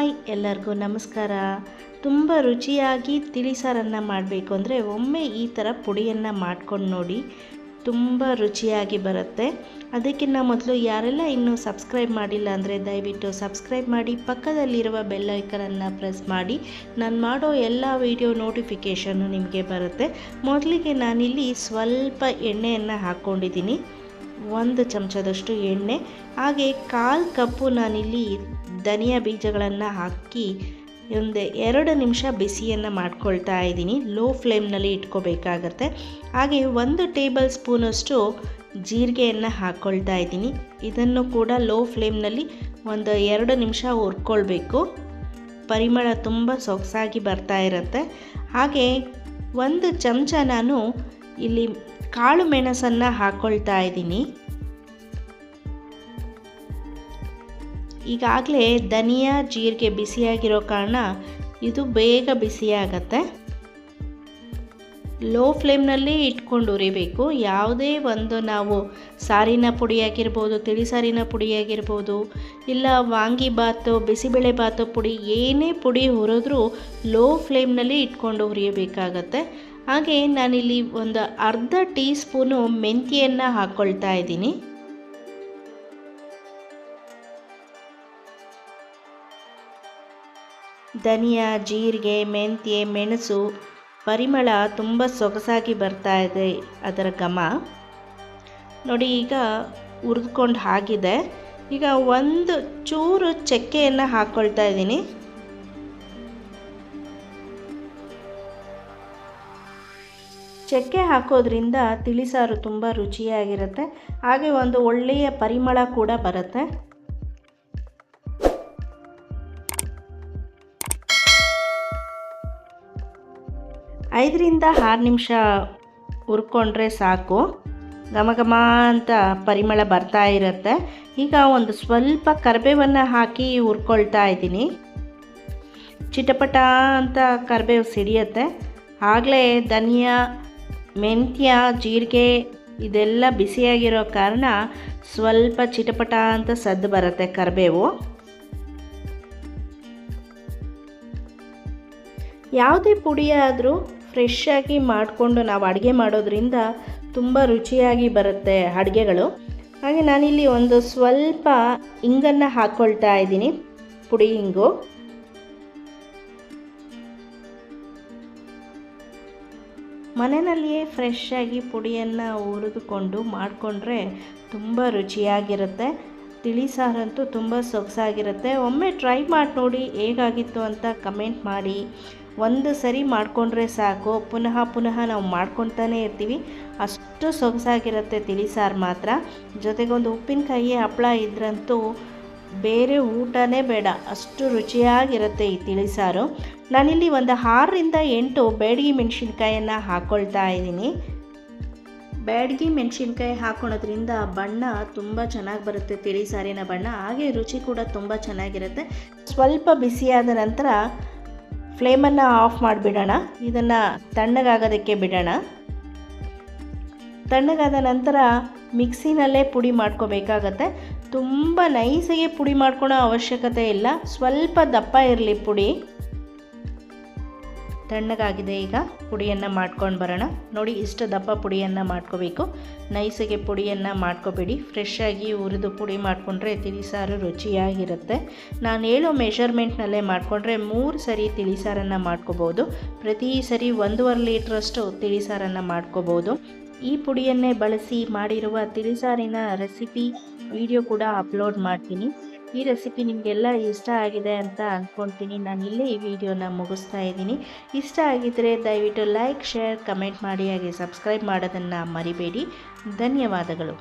Hi ಎಲ್ಲರಿಗೂ ನಮಸ್ಕಾರ. ತುಂಬ ರುಚಿಯಾಗಿ ತಿಳಿಸಾರನ್ನು ಮಾಡಬೇಕು ಅಂದರೆ ಒಮ್ಮೆ ಈ ಥರ ಪುಡಿಯನ್ನು ಮಾಡ್ಕೊಂಡು ನೋಡಿ, ತುಂಬ ರುಚಿಯಾಗಿ ಬರುತ್ತೆ. ಅದಕ್ಕಿಂತ ಮೊದಲು ಯಾರೆಲ್ಲ ಇನ್ನೂ ಸಬ್ಸ್ಕ್ರೈಬ್ ಮಾಡಿಲ್ಲ ಅಂದರೆ ದಯವಿಟ್ಟು ಸಬ್ಸ್ಕ್ರೈಬ್ ಮಾಡಿ, ಪಕ್ಕದಲ್ಲಿರುವ ಬೆಲ್ ಐಕನನ್ನು ಪ್ರೆಸ್ ಮಾಡಿ. ನಾನು ಮಾಡೋ ಎಲ್ಲ ವಿಡಿಯೋ ನೋಟಿಫಿಕೇಷನ್ನು ನಿಮಗೆ ಬರುತ್ತೆ. ಮೊದಲಿಗೆ ನಾನಿಲ್ಲಿ ಸ್ವಲ್ಪ ಎಣ್ಣೆಯನ್ನು ಹಾಕ್ಕೊಂಡಿದ್ದೀನಿ, 1 ಚಮಚದಷ್ಟು ಎಣ್ಣೆ, ಹಾಗೆ 1/4 ಕಪ್ಪು ನಾನಿಲ್ಲಿ ಧನಿಯಾ ಬೀಜಗಳನ್ನು ಹಾಕಿ 2 ನಿಮಿಷ ಬಿಸಿಯನ್ನು ಮಾಡ್ಕೊಳ್ತಾ ಇದ್ದೀನಿ. ಲೋ ಫ್ಲೇಮ್ನಲ್ಲಿ ಇಟ್ಕೋಬೇಕಾಗತ್ತೆ. ಹಾಗೆ 1 ಟೇಬಲ್ ಸ್ಪೂನಷ್ಟು ಜೀರಿಗೆಯನ್ನು ಹಾಕ್ಕೊಳ್ತಾ ಇದ್ದೀನಿ. ಇದನ್ನು ಕೂಡ ಲೋ ಫ್ಲೇಮ್ನಲ್ಲಿ 2 ನಿಮಿಷ ಹುರ್ಕೊಳ್ಬೇಕು. ಪರಿಮಳ ತುಂಬ ಸೊಗಸಾಗಿ ಬರ್ತಾ ಇರುತ್ತೆ. ಹಾಗೆ 1 ಚಮಚ ನಾನು ಇಲ್ಲಿ ಕಾಳು ಮೆಣಸನ್ನು ಹಾಕ್ಕೊಳ್ತಾ ಇದ್ದೀನಿ. ಈಗಾಗಲೇ ಧನಿಯಾ ಜೀರಿಗೆ ಬಿಸಿಯಾಗಿರೋ ಕಾರಣ ಇದು ಬೇಗ ಬಿಸಿಯಾಗತ್ತೆ. ಲೋ ಫ್ಲೇಮ್ನಲ್ಲಿ ಇಟ್ಕೊಂಡು ಉರಿಬೇಕು. ಯಾವುದೇ ಒಂದು ನಾವು ಸಾರಿನ ಪುಡಿ ಆಗಿರ್ಬೋದು, ತಿಳಿಸಾರಿನ ಪುಡಿ ಆಗಿರ್ಬೋದು, ಇಲ್ಲ ವಾಂಗಿಬಾತು, ಬಿಸಿಬೇಳೆ ಬಾತು ಪುಡಿ, ಏನೇ ಪುಡಿ ಹುರಿದ್ರೂ ಲೋ ಫ್ಲೇಮ್ನಲ್ಲಿ ಇಟ್ಕೊಂಡು ಹುರಿಯಬೇಕಾಗತ್ತೆ. ಹಾಗೆ ನಾನಿಲ್ಲಿ ಅರ್ಧ ಟೀ ಸ್ಪೂನು ಮೆಂತ್ಯೆಯನ್ನು ಹಾಕ್ಕೊಳ್ತಾ ಇದ್ದೀನಿ. ಧನಿಯಾ, ಜೀರಿಗೆ, ಮೆಂತ್ಯೆ, ಮೆಣಸು ಪರಿಮಳ ತುಂಬ ಸೊಗಸಾಗಿ ಬರ್ತಾ ಇದೆ, ಅದರ ಘಮ ನೋಡಿ. ಈಗ ಹುರಿದ್ಕೊಂಡು ಆಗಿದೆ. ಈಗ 1 ಚೂರು ಚಕ್ಕೆಯನ್ನು ಹಾಕ್ಕೊಳ್ತಾ ಇದ್ದೀನಿ. ಚಕ್ಕೆ ಹಾಕೋದ್ರಿಂದ ತಿಳಿಸಾರು ತುಂಬ ರುಚಿಯಾಗಿರುತ್ತೆ. ಹಾಗೆ ಒಂದು ಒಳ್ಳೆಯ ಪರಿಮಳ ಕೂಡ ಬರುತ್ತೆ. ಐದರಿಂದ 6 ನಿಮಿಷ ಹುರ್ಕೊಂಡ್ರೆ ಸಾಕು. ಘಮ ಅಂತ ಪರಿಮಳ ಬರ್ತಾ ಇರುತ್ತೆ. ಈಗ ಸ್ವಲ್ಪ ಕರಿಬೇವನ್ನು ಹಾಕಿ ಹುರ್ಕೊಳ್ತಾ ಇದ್ದೀನಿ. ಚಿಟಪಟ ಅಂತ ಕರಿಬೇವು ಸಿಡಿಯುತ್ತೆ. ಆಗಲೇ ಧನಿಯಾ, ಮೆಂತ್ಯ, ಜೀರಿಗೆ ಇದೆಲ್ಲ ಬಿಸಿಯಾಗಿರೋ ಕಾರಣ ಸ್ವಲ್ಪ ಚಿಟಪಟ ಅಂತ ಸದ್ದು ಬರುತ್ತೆ ಕರಿಬೇವು. ಯಾವುದೇ ಪುಡಿಯಾದರೂ ಫ್ರೆಶ್ ಆಗಿ ಮಾಡಿಕೊಂಡು ನಾವು ಅಡುಗೆ ಮಾಡೋದ್ರಿಂದ ತುಂಬ ರುಚಿಯಾಗಿ ಬರುತ್ತೆ ಅಡುಗೆಗಳು. ಹಾಗೆ ನಾನಿಲ್ಲಿ ಸ್ವಲ್ಪ ಇಂಗನ್ನು ಹಾಕ್ಕೊಳ್ತಾ ಇದ್ದೀನಿ, ಪುಡಿ ಇಂಗು. ಮನೆಯಲ್ಲಿಯೇ ಫ್ರೆಶ್ ಆಗಿ ಪುಡಿಯನ್ನು ಹುರಿದುಕೊಂಡು ಮಾಡಿಕೊಂಡ್ರೆ ತುಂಬ ರುಚಿಯಾಗಿರುತ್ತೆ. ತಿಳಿಸಾರಂತೂ ತುಂಬ ಸೊಗಸಾಗಿರುತ್ತೆ. ಒಮ್ಮೆ ಟ್ರೈ ಮಾಡಿ ನೋಡಿ, ಹೇಗಾಗಿತ್ತು ಅಂತ ಕಮೆಂಟ್ ಮಾಡಿ. 1 ಸರಿ ಮಾಡಿಕೊಂಡ್ರೆ ಸಾಕು, ಪುನಃ ನಾವು ಮಾಡ್ಕೊತಾನೆ ಇರ್ತೀವಿ. ಅಷ್ಟು ಸೊಗಸಾಗಿರುತ್ತೆ ತಿಳಿಸಾರು ಮಾತ್ರ. ಜೊತೆಗೆ ಉಪ್ಪಿನಕಾಯಿ, ಹಪ್ಪಳ ಇದ್ರಂತೂ ಬೇರೆ ಊಟನೇ ಬೇಡ, ಅಷ್ಟು ರುಚಿಯಾಗಿರುತ್ತೆ ಈ ತಿಳಿಸಾರು. ನಾನಿಲ್ಲಿ 6 ರಿಂದ 8 ಬ್ಯಾಡಗಿ ಮೆಣಸಿನ್ಕಾಯನ್ನು ಹಾಕ್ಕೊಳ್ತಾ ಇದ್ದೀನಿ. ಬ್ಯಾಡಗಿ ಮೆಣಸಿನ್ಕಾಯಿ ಹಾಕೊಳ್ಳೋದ್ರಿಂದ ಬಣ್ಣ ತುಂಬ ಚೆನ್ನಾಗಿ ಬರುತ್ತೆ, ತಿಳಿಸಾರಿನ ಬಣ್ಣ. ಹಾಗೆ ರುಚಿ ಕೂಡ ತುಂಬ ಚೆನ್ನಾಗಿರುತ್ತೆ. ಸ್ವಲ್ಪ ಬಿಸಿಯಾದ ನಂತರ ಫ್ಲೇಮನ್ನು ಆಫ್ ಮಾಡಿಬಿಡೋಣ. ಇದನ್ನು ತಣ್ಣಗಾಗೋದಕ್ಕೆ ಬಿಡೋಣ. ತಣ್ಣಗಾದ ನಂತರ ಮಿಕ್ಸಿನಲ್ಲೇ ಪುಡಿ ಮಾಡ್ಕೋಬೇಕಾಗತ್ತೆ. ತುಂಬ ನೈಸಾಗಿ ಪುಡಿ ಮಾಡ್ಕೊಳ್ಳೋ ಅವಶ್ಯಕತೆ ಇಲ್ಲ, ಸ್ವಲ್ಪ ದಪ್ಪ ಇರಲಿ ಪುಡಿ. ತಣ್ಣಗಾಗಿದೆ. ಈಗ ಪುಡಿಯನ್ನು ಮಾಡ್ಕೊಂಡು ಬರೋಣ. ನೋಡಿ, ಇಷ್ಟು ದಪ್ಪ ಪುಡಿಯನ್ನು ಮಾಡ್ಕೋಬೇಕು. ನೈಸಾಗಿ ಪುಡಿಯನ್ನು ಮಾಡ್ಕೋಬೇಡಿ. ಫ್ರೆಶ್ ಆಗಿ ಹುರಿದು ಪುಡಿ ಮಾಡಿಕೊಂಡ್ರೆ ತಿಳಿಸಾರು ರುಚಿಯಾಗಿರುತ್ತೆ. ನಾನು ಹೇಳೋ ಮೆಷರ್ಮೆಂಟ್ನಲ್ಲೇ ಮಾಡಿಕೊಂಡ್ರೆ 3 ಸರಿ ತಿಳಿಸಾರನ್ನು ಮಾಡ್ಕೋಬೋದು. ಪ್ರತಿ ಸರಿ 1.5 ಲೀಟ್ರಷ್ಟು ತಿಳಿಸಾರನ್ನು ಮಾಡ್ಕೋಬೋದು. ಈ ಪುಡಿಯನ್ನೇ ಬಳಸಿ ಮಾಡಿರುವ ತಿಳಿಸಾರಿನ ರೆಸಿಪಿ ವಿಡಿಯೋ ಕೂಡ ಅಪ್ಲೋಡ್ ಮಾಡ್ತೀನಿ. ಈ ರೆಸಿಪಿ ನಿಮಗೆಲ್ಲ ಇಷ್ಟ ಆಗಿದೆ ಅಂತ ಅಂದ್ಕೊಳ್ತೀನಿ. ನಾನು ಇಲ್ಲೇ ಈ ವಿಡಿಯೋನ ಮುಗಿಸ್ತಾ ಇದ್ದೀನಿ. ಇಷ್ಟ ಆಗಿದ್ದರೆ ದಯವಿಟ್ಟು ಲೈಕ್, ಶೇರ್, ಕಮೆಂಟ್ ಮಾಡಿ. ಹಾಗೆ ಸಬ್ಸ್ಕ್ರೈಬ್ ಮಾಡೋದನ್ನು ಮರಿಬೇಡಿ. ಧನ್ಯವಾದಗಳು.